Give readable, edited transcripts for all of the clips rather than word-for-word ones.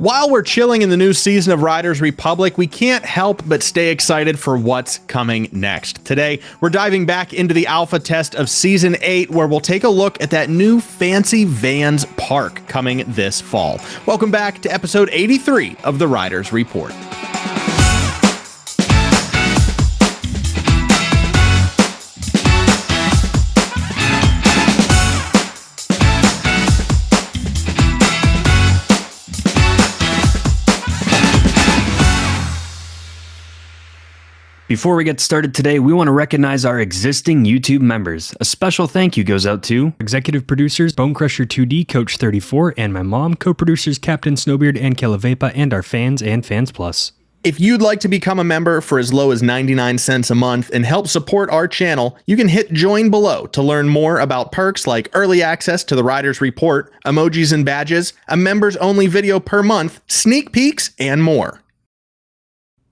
While we're chilling in the new season of Riders Republic, we can't help but stay excited for what's coming next. Today, we're diving back into the alpha test of Season 8, where we'll take a look at that new fancy Vans park coming this fall. Welcome back to episode 83 of the Riders Report. Before we get started today, we want to recognize our existing YouTube members. A special thank you goes out to executive producers Bonecrusher 2D, Coach 34, and my mom, co-producers Captain Snowbeard and Kelavepa, and our fans and Fans Plus. If you'd like to become a member for as low as 99 cents a month and help support our channel, you can hit join below to learn more about perks like early access to the Riders Report, emojis and badges, a members-only video per month, sneak peeks, and more.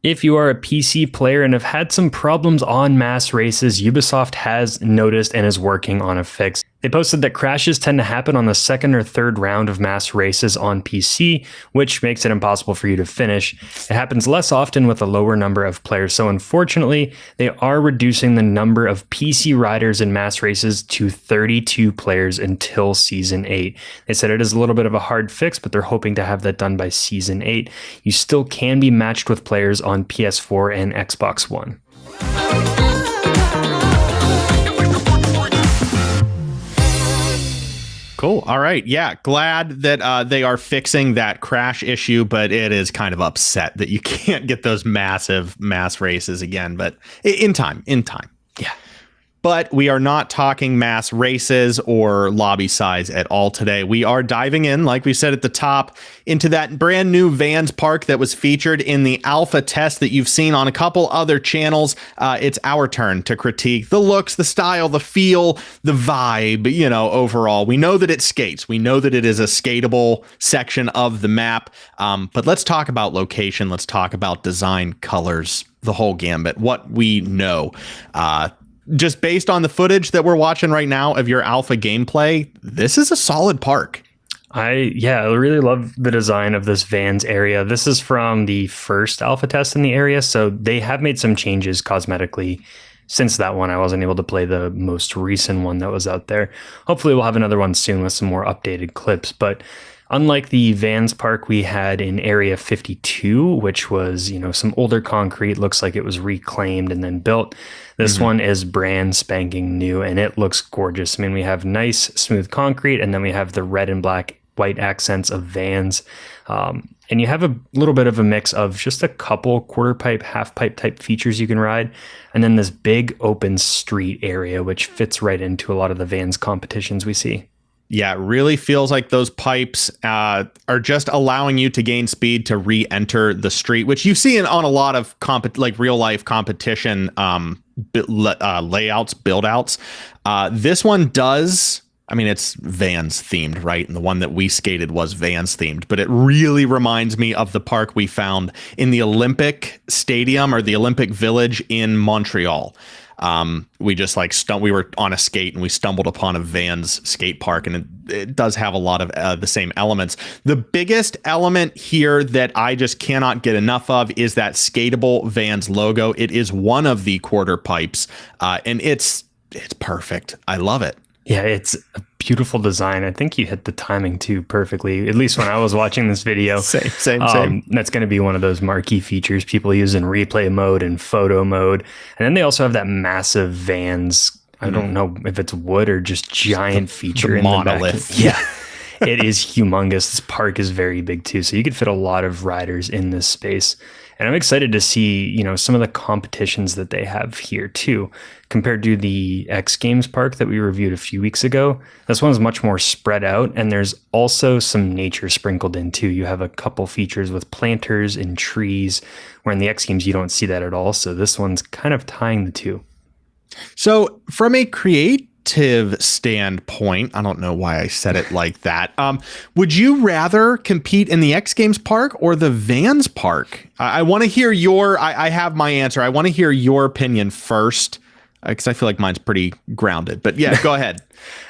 If you are a PC player and have had some problems on mass races, Ubisoft has noticed and is working on a fix. They posted that crashes tend to happen on the second or third round of mass races on PC, which makes it impossible for you to finish. It happens less often with a lower number of players, so unfortunately, they are reducing the number of PC riders in mass races to 32 players until Season 8. They said it is a little bit of a hard fix, but they're hoping to have that done by Season 8. You still can be matched with players on PS4 and Xbox One. Cool. All right. Yeah. Glad that they are fixing that crash issue, but it is kind of upset that you can't get those massive mass races again, but in time. Yeah. But we are not talking mass races or lobby size at all today. We are diving in, like we said at the top, into that brand new Vans park that was featured in the alpha test that you've seen on a couple other channels. It's our turn to critique the looks, the style, the feel, the vibe, overall. We know that it skates. We know that it is a skatable section of the map. But let's talk about location. Let's talk about design, colors, the whole gambit, what we know. Just based on the footage that we're watching right now of your alpha gameplay, this is a solid park. I really love the design of this Vans area. This is from the first alpha test in the area, so they have made some changes cosmetically since that one. I wasn't able to play the most recent one that was out there. Hopefully we'll have another one soon with some more updated clips, but unlike the Vans park we had in Area 52, which was, some older concrete, looks like it was reclaimed and then built. This one is brand spanking new and it looks gorgeous. I mean, we have nice smooth concrete and then we have the red and black white accents of Vans. And you have a little bit of a mix of just a couple quarter pipe, half pipe type features you can ride. And then this big open street area, which fits right into a lot of the Vans competitions we see. Yeah, it really feels like those pipes are just allowing you to gain speed to re-enter the street, which you see on a lot of real life competition layouts, build outs. This one does. I mean, it's Vans themed, right? And the one that we skated was Vans themed, but it really reminds me of the park we found in the Olympic Stadium or the Olympic Village in Montreal. We just we were on a skate and we stumbled upon a Vans skate park, and it does have a lot of the same elements. The biggest element here that I just cannot get enough of is that skatable Vans logo. It is one of the quarter pipes, and it's perfect. I love it. Yeah, it's a beautiful design. I think you hit the timing too perfectly, at least when I was watching this video. Same. That's going to be one of those marquee features people use in replay mode and photo mode. And then they also have that massive Vans, I don't know if it's wood or just giant feature in monolith. The back. Yeah, it is humongous. This park is very big too, so you could fit a lot of riders in this space. And I'm excited to see, some of the competitions that they have here too, compared to the X Games park that we reviewed a few weeks ago. This one's much more spread out, and there's also some nature sprinkled in too. You have a couple features with planters and trees, where in the X Games you don't see that at all. So this one's kind of tying the two. So from a creative standpoint, I don't know why I said it like that. Would you rather compete in the X Games park or the Vans park? I want to hear I have my answer. I want to hear your opinion first, because I feel like mine's pretty grounded. But yeah, go ahead.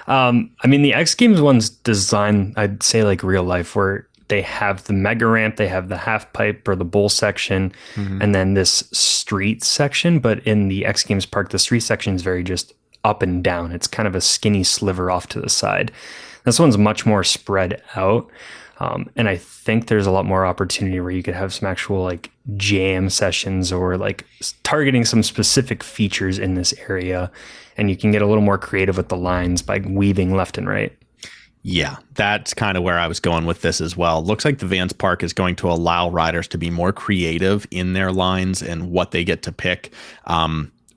The X Games one's designed, I'd say like real life, where they have the mega ramp, they have the half pipe or the bowl section, and then this street section. But in the X Games Park, the street section is very just up and down. It's kind of a skinny sliver off to the side. This one's much more spread out. And I think there's a lot more opportunity where you could have some actual like jam sessions or like targeting some specific features in this area. And you can get a little more creative with the lines by weaving left and right. Yeah, that's kind of where I was going with this as well. Looks like the Vans Park is going to allow riders to be more creative in their lines and what they get to pick.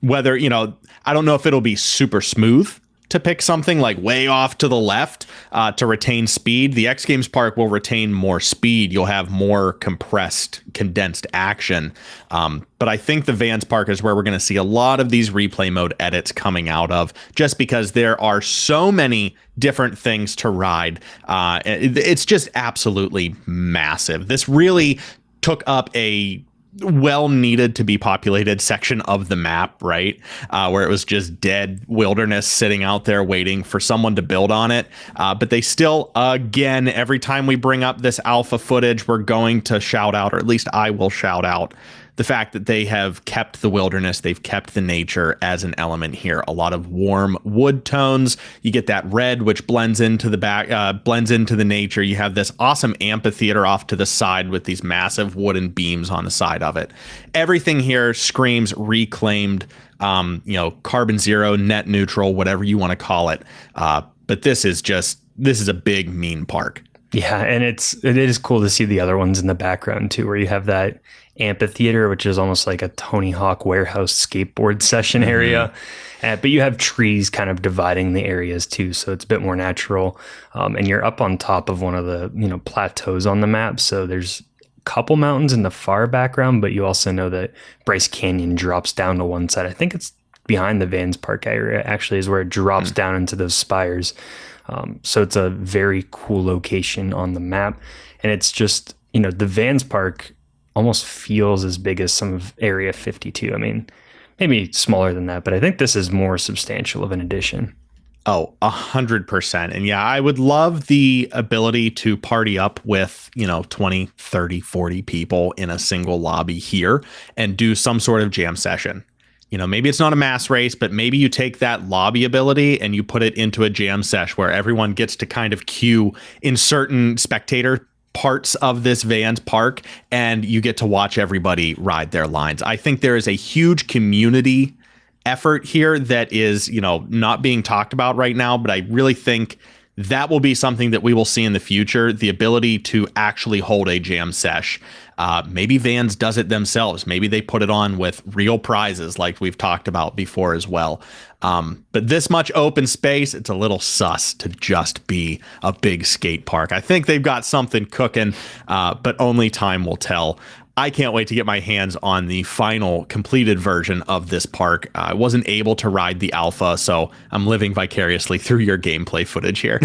Whether, I don't know if it'll be super smooth to pick something like way off to the left to retain speed. The X Games Park will retain more speed. You'll have more condensed action. But I think the Vans Park is where we're going to see a lot of these replay mode edits coming out of, just because there are so many different things to ride. It's just absolutely massive. This really took up a well needed to be populated section of the map, right? Where it was just dead wilderness sitting out there waiting for someone to build on it. But they still, again, every time we bring up this alpha footage, we're going to shout out, or at least I will shout out, the fact that they have kept the wilderness, they've kept the nature as an element here. A lot of warm wood tones. You get that red, which blends into the nature. You have this awesome amphitheater off to the side with these massive wooden beams on the side of it. Everything here screams reclaimed, carbon zero, net neutral, whatever you want to call it. But this is a big, mean park. Yeah, and it is cool to see the other ones in the background too, where you have that amphitheater, which is almost like a Tony Hawk warehouse skateboard session area. But you have trees kind of dividing the areas too, so it's a bit more natural. And you're up on top of one of the plateaus on the map, so there's a couple mountains in the far background, but you also know that Bryce Canyon drops down to one side. I think it's behind the Vans Park area actually is where it drops down into those spires. So it's a very cool location on the map, and it's just the Vans Park almost feels as big as some of Area 52. I mean, maybe smaller than that, but I think this is more substantial of an addition. Oh, 100%. And yeah, I would love the ability to party up with, 20, 30, 40 people in a single lobby here and do some sort of jam session. Maybe it's not a mass race, but maybe you take that lobby ability and you put it into a jam sesh where everyone gets to kind of queue in certain spectator parts of this Vans Park, and you get to watch everybody ride their lines. I think there is a huge community effort here that is, not being talked about right now, but I really think that will be something that we will see in the future, the ability to actually hold a jam sesh. Maybe Vans does it themselves. Maybe they put it on with real prizes like we've talked about before as well. But this much open space, it's a little sus to just be a big skate park. I think they've got something cooking, but only time will tell. I can't wait to get my hands on the final completed version of this park. I wasn't able to ride the alpha, so I'm living vicariously through your gameplay footage here.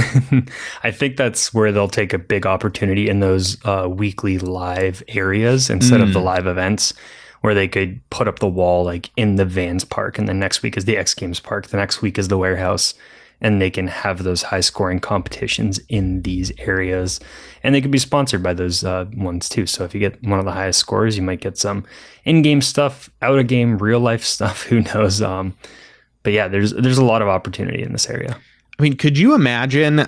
I think that's where they'll take a big opportunity in those weekly live areas instead of the live events, where they could put up the wall like in the Vans Park, and the next week is the X Games Park, the next week is the warehouse, and they can have those high scoring competitions in these areas, and they could be sponsored by those ones too. So if you get one of the highest scores, you might get some in-game stuff, out of game, real life stuff, who knows. But yeah, there's a lot of opportunity in this area. I mean, could you imagine,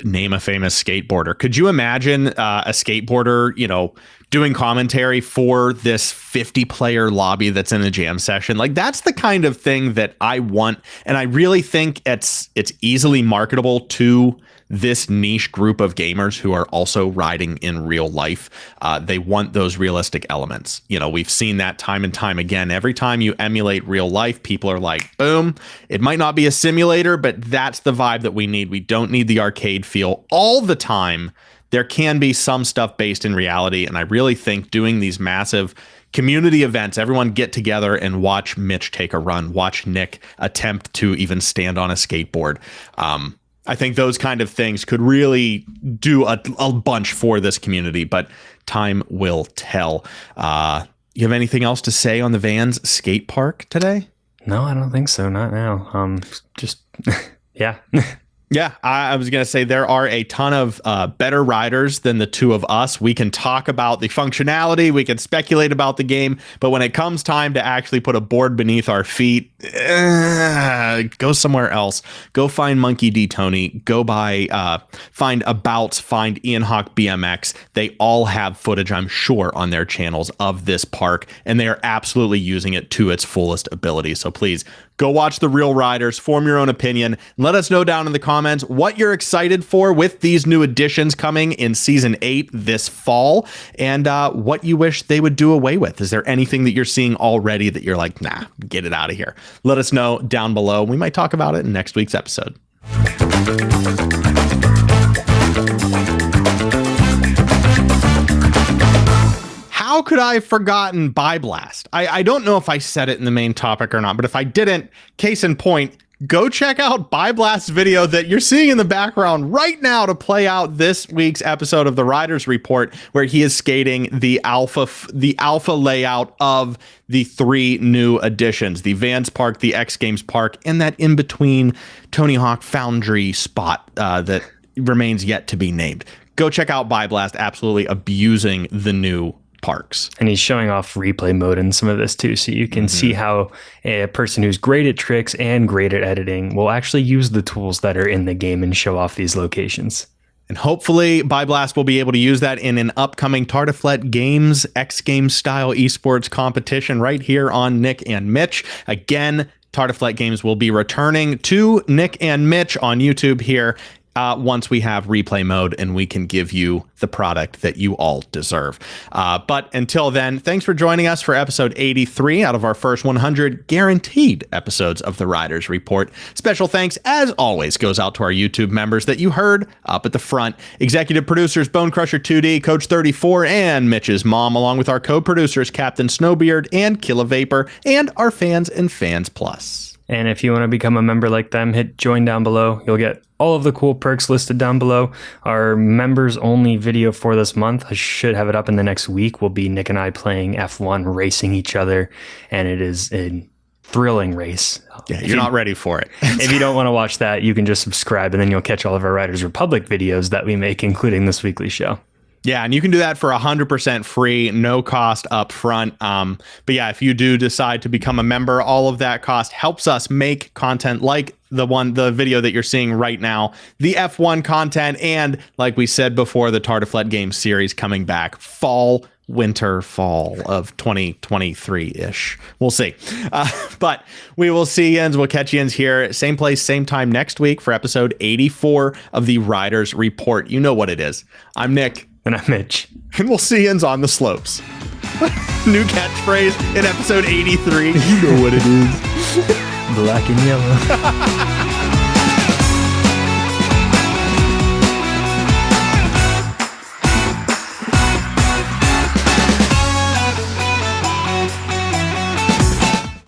name a famous skateboarder? Could you imagine a skateboarder, doing commentary for this 50-player lobby that's in a jam session? Like, that's the kind of thing that I want. And I really think it's easily marketable to this niche group of gamers who are also riding in real life. They want those realistic elements. We've seen that time and time again. Every time you emulate real life, people are like, boom, it might not be a simulator, but that's the vibe that we need. We don't need the arcade feel all the time. There can be some stuff based in reality. And I really think doing these massive community events, everyone get together and watch Mitch take a run, watch Nick attempt to even stand on a skateboard. I think those kind of things could really do a bunch for this community, but time will tell. You have anything else to say on the Vans skate park today? No, I don't think so. Not now. Just, yeah. Yeah, I was going to say there are a ton of better riders than the two of us. We can talk about the functionality, we can speculate about the game, but when it comes time to actually put a board beneath our feet, go somewhere else. Go find Monkey D. Tony. Go find Abouts, find Ian Hawk BMX. They all have footage, I'm sure, on their channels of this park, and they are absolutely using it to its fullest ability. So please, go watch the real riders, form your own opinion, and let us know down in the comments what you're excited for with these new additions coming in Season 8 this fall, and what you wish they would do away with. Is there anything that you're seeing already that you're like, nah, get it out of here? Let us know down below. We might talk about it in next week's episode. How could I have forgotten Blast? I don't know if I said it in the main topic or not, but if I didn't, case in point, go check out Blast's video that you're seeing in the background right now to play out this week's episode of the Riders Report, where he is skating the alpha layout of the 3 new additions, the Vans Park, the X Games Park, and that in-between Tony Hawk Foundry spot that remains yet to be named. Go check out Blast, absolutely abusing the new parks. And he's showing off replay mode in some of this too, so you can see how a person who's great at tricks and great at editing will actually use the tools that are in the game and show off these locations. And hopefully Blast will be able to use that in an upcoming Tartiflet Games X Games style esports competition right here on Nick and Mitch. Again, Tartiflet Games will be returning to Nick and Mitch on YouTube here once we have replay mode and we can give you the product that you all deserve. But until then, thanks for joining us for episode 83 out of our first 100 guaranteed episodes of the Riders Report. Special thanks, as always, goes out to our YouTube members that you heard up at the front. Executive producers Bone Crusher 2D, Coach 34, and Mitch's mom, along with our co-producers Captain Snowbeard and Killa Vapor, and our fans and Fans Plus. And if you want to become a member like them, hit join down below. You'll get all of the cool perks listed down below. Our members only video for this month, I should have it up in the next week, will be Nick and I playing F1, racing each other. And it is a thrilling race. Yeah, you're not ready for it. If you don't want to watch that, you can just subscribe and then you'll catch all of our Riders Republic videos that we make, including this weekly show. Yeah, and you can do that for 100% free, no cost up front. But yeah, if you do decide to become a member, all of that cost helps us make content like the video that you're seeing right now, the F1 content, and like we said before, the Tartiflet Games series coming back fall of 2023-ish. We'll see. But we will see yins. We'll catch yins here. Same place, same time next week for episode 84 of the Riders Report. You know what it is. I'm Nick. And I'm Mitch. And we'll see yins on the slopes. New catchphrase in episode 83. You know what it is. Black and yellow.